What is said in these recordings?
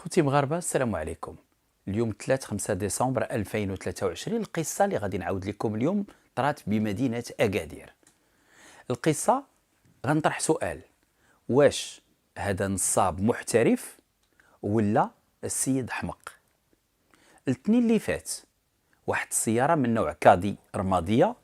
خوتي مغاربة السلام عليكم. اليوم 5 ديسمبر 2023. القصة اللي غادي نعاود لكم اليوم طرات بمدينة أكادير. القصة غنطرح سؤال: واش هذا نصاب محترف ولا السيد حمق؟ الاثنين اللي فات واحد السيارة من نوع كادي رمادية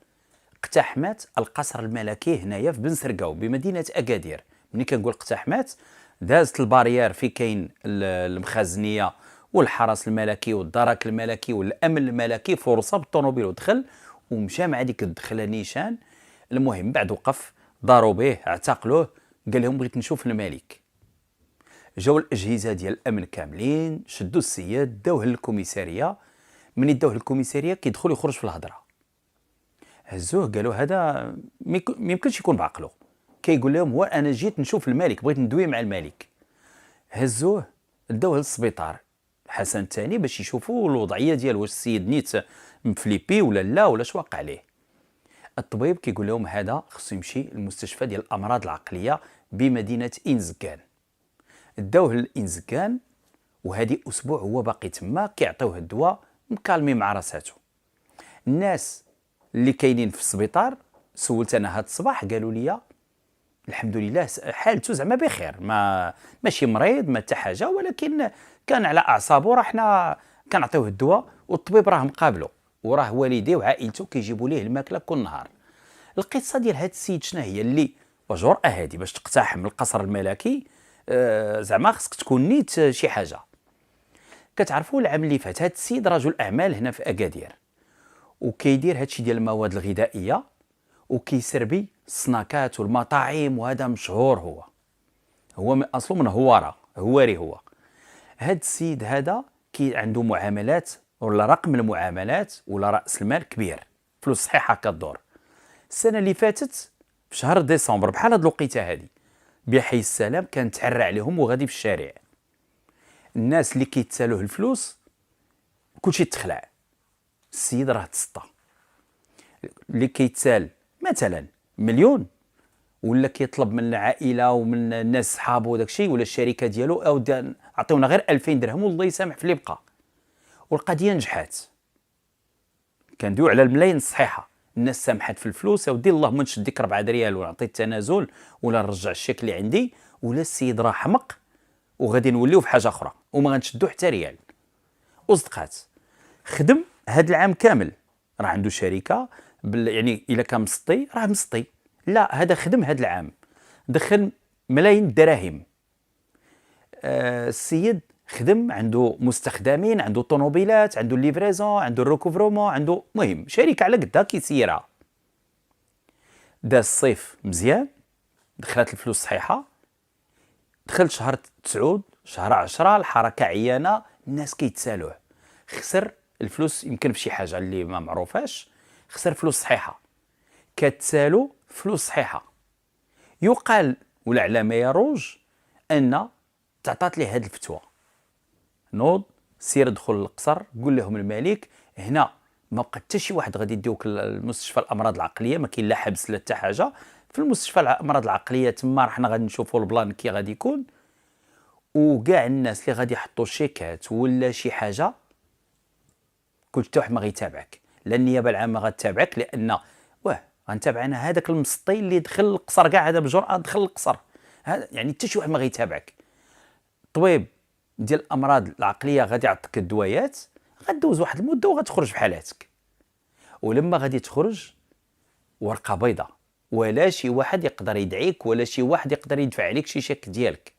اقتحمت القصر الملكي هنايا في بن سرقاو بمدينة أكادير. ملي كنقول اقتحمت، دازت البارير في كاين المخازنيه والحرس الملكي والدرك الملكي والامن الملكي، فرصه بالطوموبيل ودخل ومشى مع ديك الدخله نيشان. المهم بعد وقف، ضاروا به، اعتقلوه، قال لهم بغيت نشوف الملك. جاو الاجهزه ديال الامن كاملين، شدوا السيد، داوه للكوميساريه. من داوه للكوميساريه كيدخل يخرج في الهضره، هزوه قالوا هذا ما يمكنش يكون بعقله. كيقول لهم هو انا جيت نشوف الملك، بغيت ندوي مع الملك. هزوه داوه للسبيطار حسن الثاني باش يشوفوا الوضعيه ديال واش السيد نيت مفليبي ولا لا، ولا اش واقع ليه. الطبيب كيقول لهم هذا خصو يمشي للمستشفى ديال الامراض العقليه بمدينه انزكان. داوه لانزكان، وهذه اسبوع هو باقي تما كيعطيوه الدواء مكالمي مع راساتو. الناس اللي كاينين في السبيطار سولت انا هذا الصباح قالوا لي الحمد لله حالته زعما بخير، ماشي مريض ما حتى حاجه، ولكن كان على اعصابه. راه حنا كنعطيوه الدواء والطبيب راه مقابله، وراه والديه وعائلته كيجيبوا ليه الماكله كل نهار. القصه ديال هذا السيد شنو هي؟ اللي وجرأة هذه باش تقتحم القصر الملكي، زعما خصك تكون نيت شي حاجه. كتعرفوا العام اللي فات هذا السيد رجل اعمال هنا في اكادير، وكيدير هادشي ديال المواد الغذائيه وكيسربي السناكات والمطاعم، وهذا مشهور. هو من اصله من هواري. هو هاد السيد هذا كي عنده معاملات ولا رقم المعاملات ولا راس المال كبير، فلوس صحيحه كدور. السنه اللي فاتت في شهر ديسمبر بحال هاد الوقيته هادي بحي السلام كان تعرى عليهم وغادي في الشارع. الناس اللي كيتسالوه الفلوس كلشي تخلع. السيد راه تسطى، اللي كيتسال مثلا مليون ولا كيطلب من العائله ومن الناس صحابه وداك الشيء ولا الشركه ديالو او عطيونا غير 2000 درهم والله يسامح في اللي بقى. والقضيه نجحات، كندويو على الملايين الصحيحه. الناس سامحت في الفلوس، يا ودي اللهم نشد ديك 4 ريال ونعطي التنازل ولا نرجع الشيك اللي عندي، ولا السيد راه حمق وغادي نوليو في حاجه اخرى وما غنشدو حتى ريال. وصدقات خدم هذا العام كامل، راه عنده شركه يعني الا كان مسطي راه مسطي. لا، هذا خدم هذا العام دخل ملايين الدراهم. السيد خدم، عنده مستخدمين، عنده طوموبيلات، عنده الليفريزون، عنده الريكوفرومون، عنده مهم شركه على قدها كيسيرها. دا الصيف مزيان، دخلت الفلوس صحيحه. دخل شهر 9 شهر 10 الحركه عيانه، الناس كيتسالوه. خسر الفلوس يمكن في شي حاجه اللي ما معروفاش، خسر فلوس صحيحه. كتسالو فلوس صحيحه. يقال ولا على ما يروج ان تعطات ليه هذه الفتوى: نوض سير دخل القصر، قول لهم الملك هنا ما بقى حتى شي واحد غادي يديوك للمستشفى الامراض العقليه، ما كاين لا حبس لا حتى حاجه. في المستشفى الامراض العقليه تما حنا غادي نشوفوا البلان كي غادي يكون، وكاع الناس اللي غادي يحطوا شيكات ولا شي حاجه كل حتى واحد ما غيتابعك. لا النيابه العامه غتتابعك، لان غنتابع انا هذاك المسطي اللي دخل القصر، كاع هذا بجرأه دخل القصر، هذا يعني حتى شي واحد ما غيتابعك. الطبيب ديال الامراض العقليه غادي يعطيك الدويات، غدوز واحد المده وغتخرج بحالاتك. ولما غادي تخرج ورقه بيضاء، ولا شي واحد يقدر يدعيك ولا شي واحد يقدر يدفع عليك شي شيك ديالك.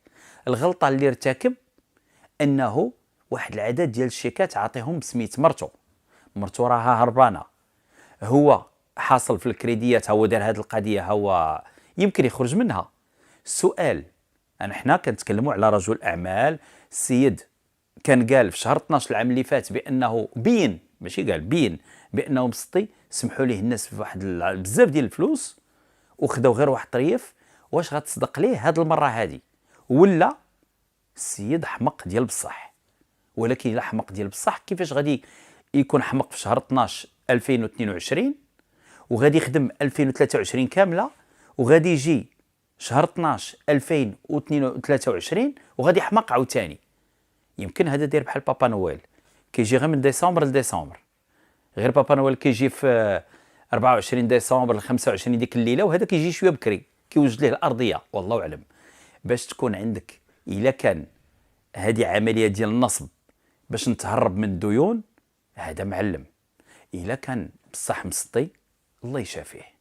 الغلطه اللي ارتكب انه واحد العدد ديال الشيكات عاطيهم بسميت مرتو راها هربانه. هو حاصل في الكريديات، هو دار هذه القضيه، هو يمكن يخرج منها. السؤال، حنا كنتكلموا على رجل اعمال. السيد كان قال في شهر 12 العام اللي فات بانه بين، ماشي قال بين، بانه مسطي. سمحوا ليه الناس في واحد بزاف ديال الفلوس وخداو غير واحد الطريف. واش غتصدق ليه هذه المره هذه ولا السيد حمق ديال بصح؟ ولكن الا حمق ديال بصح كيفاش غادي يكون حمق في شهر 12 2022 وغادي يخدم 2023 كامله، وغادي يجي شهر 12 2023 وغادي يحمق عاوتاني؟ يمكن هذا داير بحال بابا نويل، كيجي غير من ديسمبر لديسمبر، غير بابا نويل كيجي في 24 ديسمبر ل 25 ديك الليله، وهذا كيجي شويه بكري كيوجد ليه الارضيه، والله اعلم. باش تكون عندك الا كان هذه عمليه ديال النصب باش نتهرب من الديون، هذا معلم. الا كان بصح مسطي، الله يشافيه.